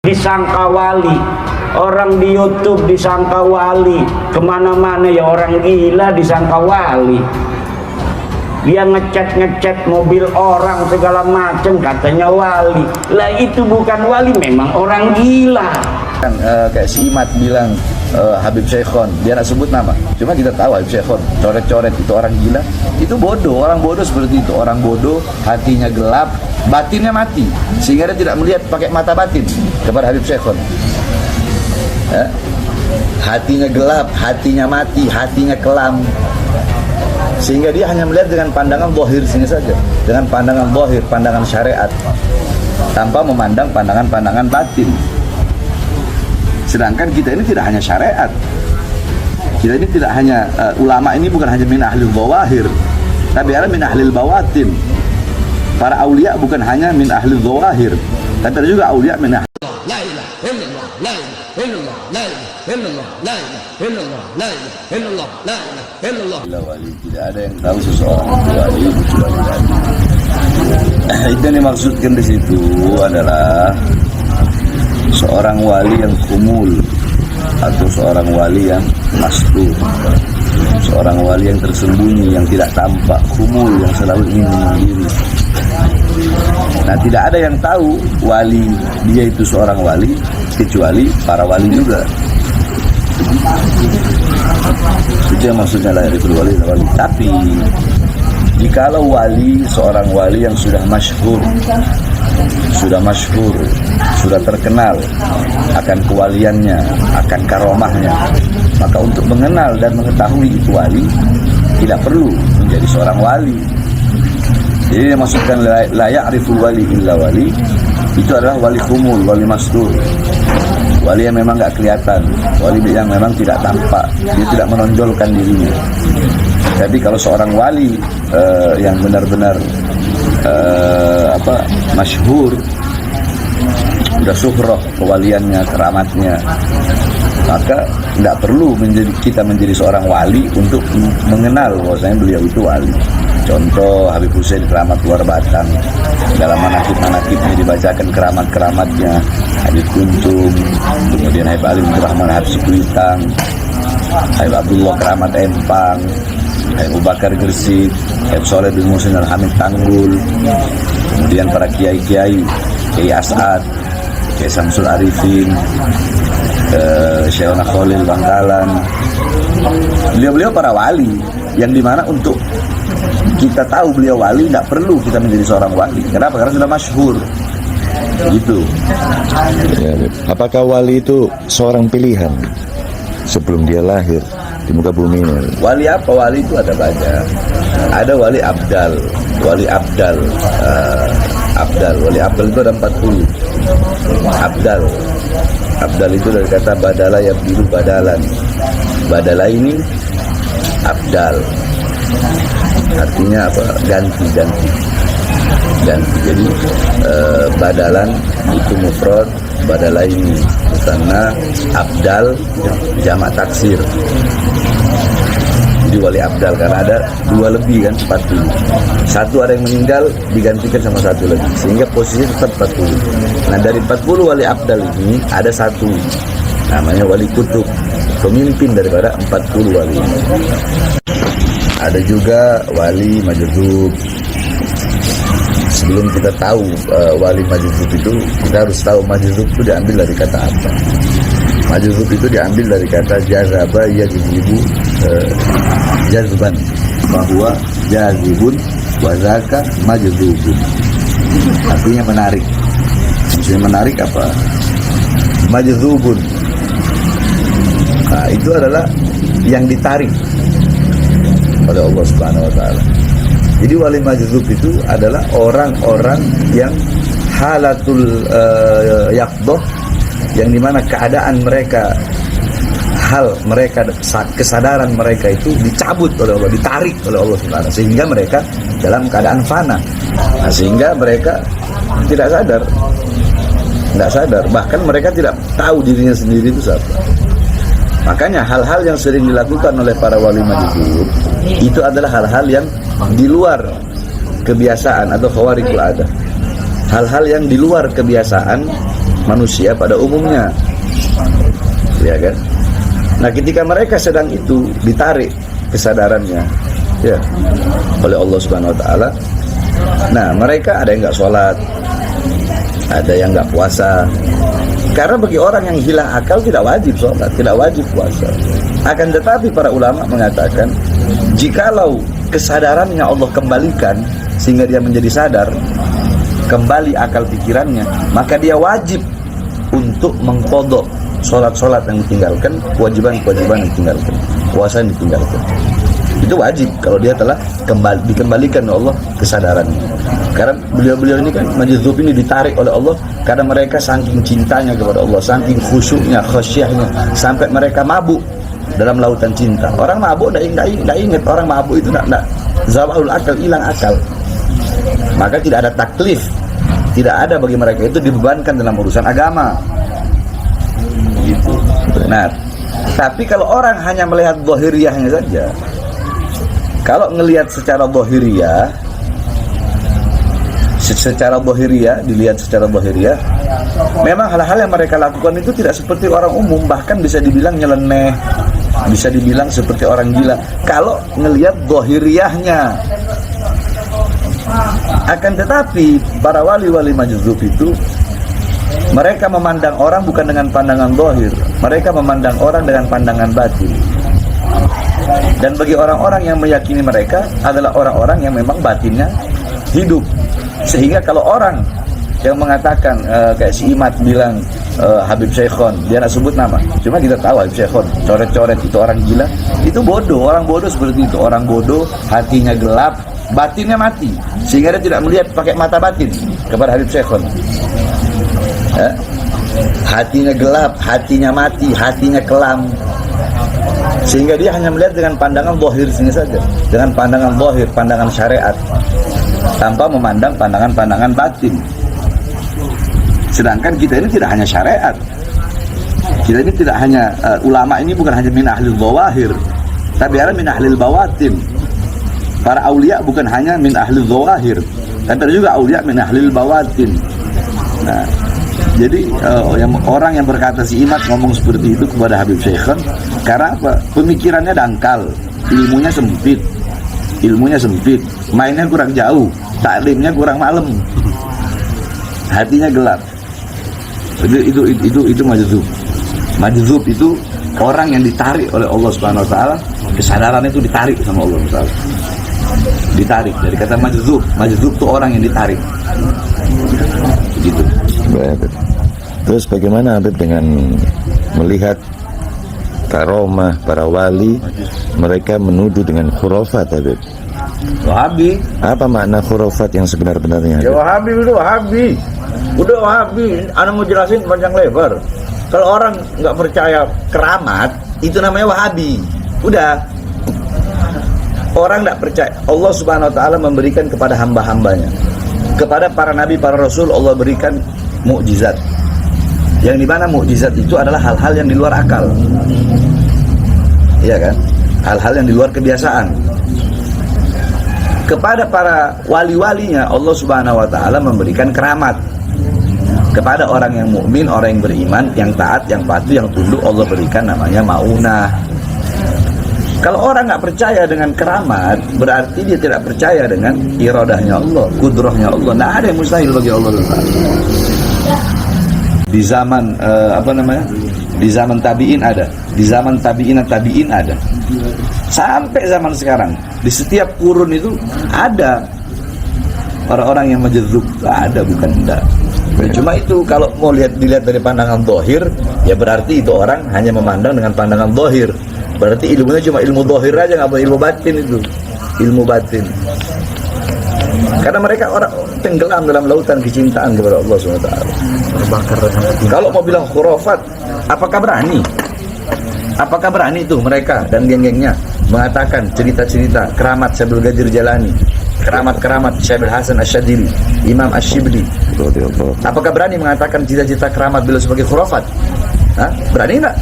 disangka wali, orang di YouTube disangka wali, kemana-mana ya orang gila disangka wali. Dia ngecat mobil orang segala macam katanya wali, lah itu bukan wali, memang orang gila. Kayak si Imat bilang Habib Syekhon, dia nggak sebut nama, cuma kita tahu Habib Syekhon coret-coret itu orang gila, itu bodoh. Orang bodoh seperti itu, orang bodoh hatinya gelap, batinnya mati, sehingga dia tidak melihat pakai mata batin kepada Habib Syekhon. Hatinya gelap, hatinya mati, hatinya kelam, sehingga dia hanya melihat dengan pandangan zahir sini saja, dengan pandangan zahir, pandangan syariat, tanpa memandang pandangan-pandangan batin. Sedangkan kita ini tidak hanya syariat, kita ini tidak hanya ulama ini bukan hanya min ahlil zawahir, tapi ada min ahlil bawatin. Para aulia bukan hanya min ahlil zawahir, tapi ada juga aulia min ahlil la ilaha illallah, la ilaha illallah, la ilaha illallah, la ilaha illallah, la ilaha illallah, la ilaha illallah. Wali, tidak ada yang tahu seseorang itu wali kecuali wali. Itu yang dimaksudkan di situ adalah seorang wali yang kumul atau seorang wali yang mastur, seorang wali yang tersembunyi, yang tidak tampak, kumul, yang selalu ingin menyendiri. Nah, tidak ada yang tahu wali dia itu seorang wali kecuali para wali juga. Itu yang maksudnya la yariful wali wali. Tapi jikalau wali, seorang wali yang sudah masyhur, sudah terkenal akan kewaliannya, akan karomahnya, maka untuk mengenal dan mengetahui itu wali tidak perlu menjadi seorang wali. Jadi yang maksudkan la ya'riful wali illa wali, itu adalah wali khumul, wali mastur, wali yang memang nggak kelihatan, wali yang memang tidak tampak, dia tidak menonjolkan dirinya. Tapi kalau seorang wali yang benar-benar masyhur, udah syuhrah kewaliannya, keramatnya, maka tidak perlu kita menjadi seorang wali untuk mengenal bahwasanya beliau itu wali. Contoh Habib Hussein keramat luar batang, dalam manakib-manakibnya dibacakan keramat-keramatnya. Habib Kuntum, kemudian Habib Ali bin Rahman Habib Sikuitang, Habib Abdullah keramat Empang, Habib Abu Bakar Gresik, Habib Soleh bin Muhsin Al-Hamid Tanggul, kemudian para kiai-kiai, Kiai As'ad, Kiai Samsul Arifin, Syekhona Khalil Bangkalan. Beliau-beliau para wali yang dimana untuk kita tahu beliau wali tidak perlu kita menjadi seorang wali. Kenapa? Karena sudah masyhur. Gitu. Ya, apakah wali itu seorang pilihan sebelum dia lahir di muka bumi ini? Wali apa? Wali itu ada banyak. Ada wali abdal, wali abdal, wali abdal itu ada 40. Abdal itu dari kata badala yang biru badalan. Badala ini abdal, artinya apa? Ganti. Jadi badalan itu mufrad, badala ini karena abdal jamak taksir. Jadi wali abdal karena ada 2 lebih kan, 40. Satu ada yang meninggal digantikan sama satu lagi, sehingga posisi tetap 40. Nah, dari 40 wali abdal ini ada satu namanya wali kutub, pemimpin daripada 40 wali. Ada juga wali majdzub. Sebelum kita tahu wali majdzub itu, kita harus tahu majdzub itu diambil dari kata apa. Majdzub itu diambil dari kata jazaba yajzibu jazban, bahwa jazibun wa zaka majdzubun. Artinya menarik. Maksudnya menarik apa? Majdzubun. Nah, itu adalah yang ditarik oleh Allah Subhanahu wa taala. Jadi wali majdzub itu adalah orang-orang yang halatul yaqdah, yang dimana keadaan mereka, hal mereka, kesadaran mereka itu dicabut oleh Allah, ditarik oleh Allah Subhanahu, sehingga mereka dalam keadaan fana. Nah, sehingga mereka tidak sadar, bahkan mereka tidak tahu dirinya sendiri itu siapa. Makanya hal-hal yang sering dilakukan oleh para wali majdzub itu adalah hal-hal yang di luar kebiasaan atau khawarikul adah. Hal-hal yang di luar kebiasaan manusia pada umumnya, ya kan? Nah, ketika mereka sedang itu ditarik kesadarannya, ya, oleh Allah Subhanahu Wa Taala. Nah, mereka ada yang nggak sholat, ada yang nggak puasa. Karena bagi orang yang hilang akal tidak wajib sholat, tidak wajib puasa. Akan tetapi para ulama mengatakan, jikalau kesadarannya Allah kembalikan sehingga dia menjadi sadar, kembali akal pikirannya, maka dia wajib untuk mengqadha sholat-sholat yang ditinggalkan, kewajiban-kewajiban yang ditinggalkan, puasa yang ditinggalkan. Itu wajib kalau dia telah dikembalikan oleh Allah kesadarannya. Karena beliau-beliau ini kan majdzub ini ditarik oleh Allah karena mereka saking cintanya kepada Allah, saking khusyuknya, khasyahnya, sampai mereka mabuk dalam lautan cinta. Orang mabuk tidak ingat, orang mabuk itu tidak zawalul akal, hilang akal. Maka tidak ada taklif, tidak ada bagi mereka itu dibebankan dalam urusan agama. Gitu. Nah, tapi kalau orang hanya melihat zahiriyahnya saja, kalau ngelihat secara zahiriyah, dilihat secara zahiriyah, memang hal-hal yang mereka lakukan itu tidak seperti orang umum, bahkan bisa dibilang nyeleneh, bisa dibilang seperti orang gila. Kalau ngelihat zahiriyahnya, akan tetapi para wali-wali majdzub itu mereka memandang orang bukan dengan pandangan zahir, mereka memandang orang dengan pandangan batin. Dan bagi orang-orang yang meyakini mereka adalah orang-orang yang memang batinnya hidup. Sehingga kalau orang yang mengatakan kayak si Imat bilang Habib Syekhon, dia nak sebut nama, cuma kita tahu Habib Syekhon coret-coret itu orang gila, itu bodoh. Orang bodoh seperti itu, orang bodoh, hatinya gelap, batinnya mati, sehingga dia tidak melihat pakai mata batin kepada Habib Syekhon. Hatinya gelap, hatinya mati, hatinya kelam, sehingga dia hanya melihat dengan pandangan zahir sini saja, dengan pandangan zahir, pandangan syariat, tanpa memandang pandangan-pandangan batin. Sedangkan kita ini tidak hanya syariat, kita ini tidak hanya ulama ini bukan hanya min ahlil zawahir, tapi ada min ahlil bawatin. Para aulia bukan hanya min ahlil zawahir, tapi ada juga aulia min ahlil bawatin. Nah, jadi orang yang berkata si Imat ngomong seperti itu kepada Habib Syekhon karena apa? Pemikirannya dangkal, ilmunya sempit, mainnya kurang jauh, taklimnya kurang malam, hatinya gelap. Itu majdzub. Majdzub itu orang yang ditarik oleh Allah Subhanahu Wa Taala, kesadaran itu ditarik sama Allah Subhanahu Wa Taala. Ditarik dari kata majdzub. Majdzub itu orang yang ditarik. Begitu. Baik. Terus bagaimana Habib dengan melihat karomah para wali, mereka menuduh dengan khurafat, Habib? Wahabi. Apa makna khurafat yang sebenar-benarnya? Ya Wahabi itu Wahabi. Udah Wahabi, Anda mau jelasin panjang lebar. Kalau orang nggak percaya keramat, itu namanya Wahabi. Udah. Orang nggak percaya. Allah Subhanahu Wa Taala memberikan kepada hamba-hambanya, kepada para nabi, para rasul, Allah berikan mukjizat. Yang dimana mukjizat itu adalah hal-hal yang di luar akal, iya kan? Hal-hal yang di luar kebiasaan. Kepada para wali-walinya Allah Subhanahu Wa Taala memberikan keramat. Kepada orang yang mukmin, orang yang beriman, yang taat, yang patuh, yang tunduk, Allah berikan namanya maunah. Kalau orang nggak percaya dengan keramat, berarti dia tidak percaya dengan iradahnya Allah, kudrahnya Allah. Nggak ada yang mustahil bagi Allah. Di zaman di zaman tabiin ada, di zaman tabiin ada, sampai zaman sekarang di setiap kurun itu ada orang-orang yang majdzub, ada, bukan enggak. Cuma itu kalau mau dilihat dari pandangan zahir, ya berarti itu orang hanya memandang dengan pandangan zahir. Berarti ilmunya cuma ilmu zahir aja, nggak boleh ilmu batin itu, ilmu batin. Karena mereka orang tenggelam dalam lautan kecintaan kepada Allah SWT. Kalau mau bilang khurafat, apakah berani? Apakah berani itu mereka dan geng-gengnya mengatakan cerita-cerita keramat Syaikhul Ghadir Jalani, keramat-keramat Syaikhul Hasan Asyadzili, Imam Asyibli? Apakah berani mengatakan cita-cita keramat beliau sebagai khurafat? Berani enggak?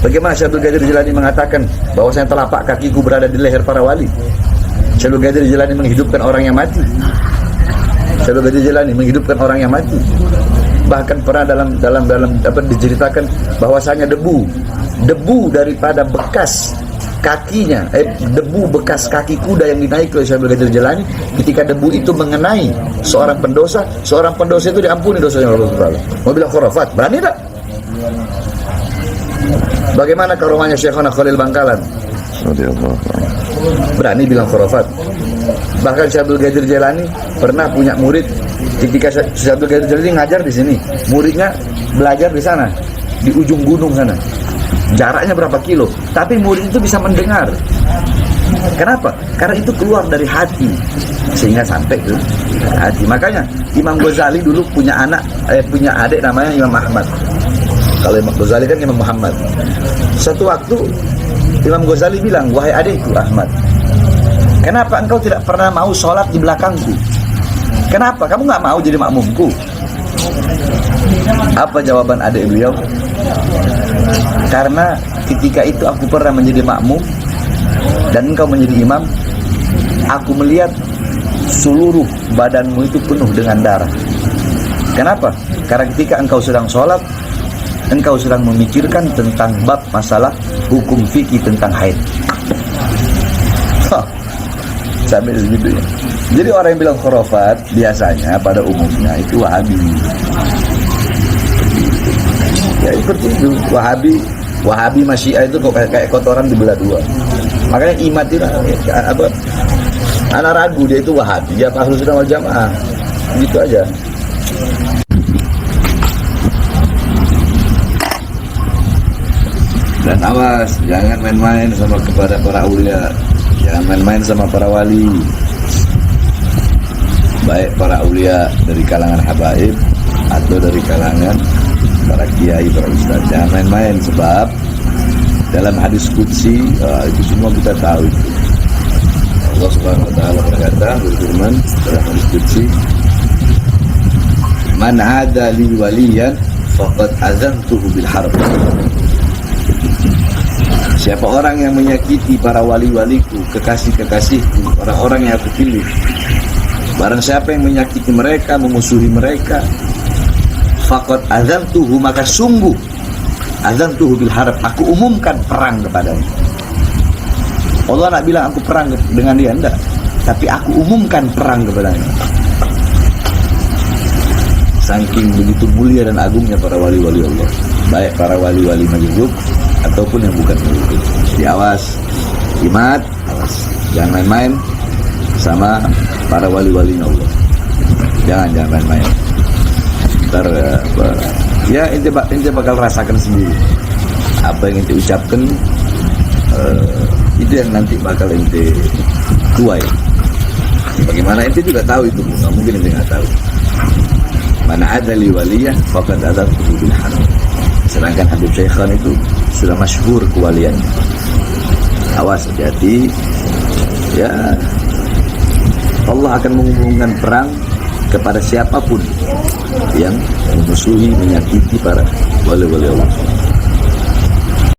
Bagaimana Syaikhul Ghadir Jalani mengatakan bahwasanya telapak kakiku berada di leher para wali? Syaikhul Ghadir Jalani menghidupkan orang yang mati. Syaikhul Ghadir Jalani menghidupkan orang yang mati. bahkan pernah dalam apa diceritakan bahwasanya debu daripada bekas kakinya, debu bekas kaki kuda yang dinaiki oleh Syekh Abdul Qadir Jailani, ketika debu itu mengenai seorang pendosa itu diampuni dosanya oleh Allah Taala. Mau bilang khurafat, berani tak? Bagaimana karomahnya Syekhona Khalil Bangkalan? Berani bilang khurafat. Bahkan Syekh Abdul Qadir Jailani pernah punya murid, ketika Syekh Abdul Qadir Jailani ngajar di sini, muridnya belajar di sana, di ujung gunung sana. Jaraknya berapa kilo, tapi murid itu bisa mendengar. Kenapa? Karena itu keluar dari hati, sehingga sampai ke hati. Makanya Imam Ghazali dulu punya adik namanya Imam Ahmad. Kalau Imam Ghazali kan Imam Muhammad. Suatu waktu Imam Ghazali bilang, wahai adikku Ahmad, kenapa engkau tidak pernah mau sholat di belakangku? Kenapa? Kamu nggak mau jadi makmumku? Apa jawaban adik beliau? Karena ketika itu aku pernah menjadi makmum dan engkau menjadi imam, aku melihat seluruh badanmu itu penuh dengan darah. Kenapa? Karena ketika engkau sedang sholat, engkau sedang memikirkan tentang bab masalah hukum fikih tentang haid. Sampai segitu ya. Jadi orang yang bilang khurafat biasanya pada umumnya itu Wahabi. Ya seperti itu, Wahabi Masyiah itu kok kayak kotoran dibelah dua. Makanya Imat itu apa? Anak ragu dia itu Wahabi, dia Ahlus Sunnah wal Jamaah. Gitu aja. Dan awas, jangan main-main sama kepada para aulia, jangan main-main sama para wali. Baik para aulia dari kalangan habaib atau dari kalangan para kiai, para ustaz, jangan main-main, sebab dalam hadis qudsi itu semua kita tahu itu. Allah Subhanahu wa taala berkata, berfirman dalam hadis qudsi, "Man 'ada li waliyan faqad azantuhu bil harb." Siapa orang yang menyakiti para wali-waliku, kekasih-kekasihku, orang-orang yang aku pilih, barang siapa yang menyakiti mereka, memusuhi mereka, faqad azantuhu, maka sungguh azantuhu bil harb, aku umumkan perang kepadanya. Allah nak bilang aku perang dengan dia, enggak, tapi aku umumkan perang kepadanya. Saking begitu mulia dan agungnya para wali-wali Allah, baik para wali-wali majzub ataupun yang bukan majzub. Awas, Imat, awas, jangan main-main sama para wali-wali Allah. Jangan main-main. Ntar ya ente bakal rasakan sendiri apa yang ente ucapkan, itu yang nanti bakal ente tuai. Bagaimana ente juga tahu itu, nggak mungkin ente nggak tahu. Mana ada li waliyah faqad adzantuhu bil harb. Sedangkan Habib Syaikhan itu sudah masyhur kewaliannya. Awas, hati-hati ya, Allah akan mengumumkan perang kepada siapapun yang memusuhi, menyakiti para wali-wali Allah.